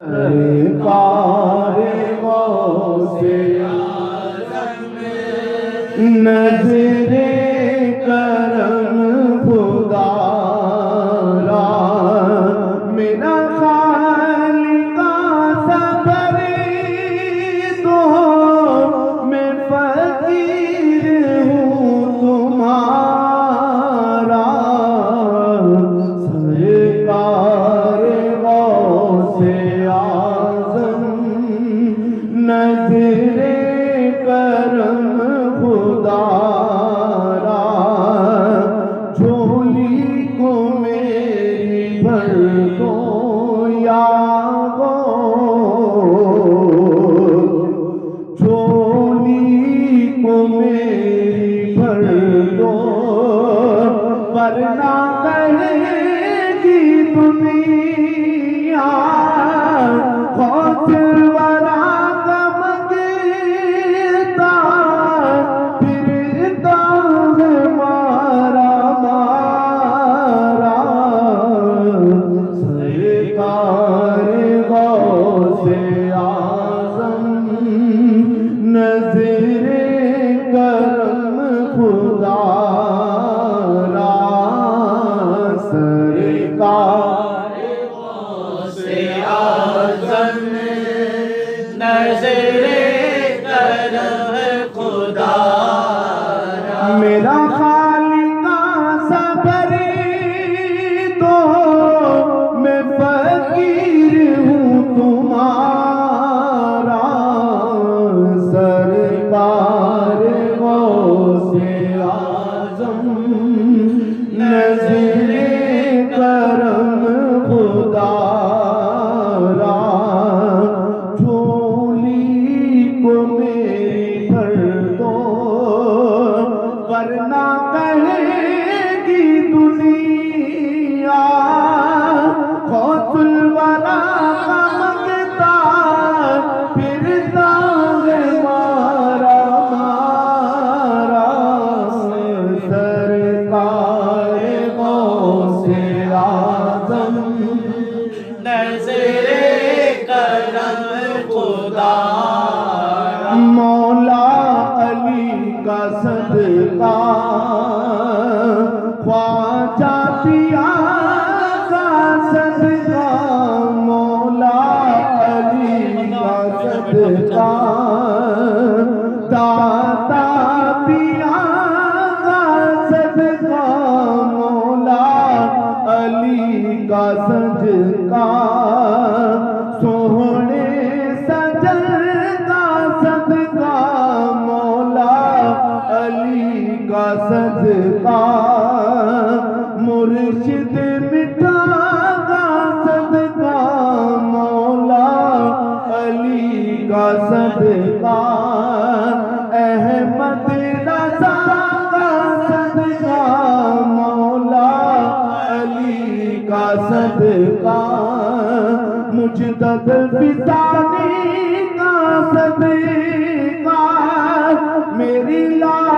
सरकार गौसे आज़म नज़रे करम खुदारा मेरा खालिका सबरे तो मैं फकीर हूँ तुम्हारा सरकार गौसे नज़रे करम खुदारा झोली को मेरी भर दो या गो झोली को मेरी भर दो वरना कहेगी दुनिया खौफ वाला नज़रे करम खुदारा सरकार गौसे आज़म नज़रे करम खुदारा मेरा खालिका सबरे तो मैं फकीर हूँ तुम्हारा सरकार गौसे आज़म नज़रे करम खुदारा झोली को मेरी भर दो वरना कहेगी दुनिया खौफुल वाला मंगता फिरता है मारा मारा सरकार गौसे आज़म नज़रे करम खुदारा मौला अली का सदका ख्वाजा पिया का सदका मौला अली का सदका दाता पिया का सदका मौला अली का सदका सोहने सजल का सदका मौला अली का सदका मुर्शिद मिठा का सदका मौला अली का सदका अहमद रज़ा का सदका मौला अली का सदका मुजतद फिसानी का सदका मेरी ला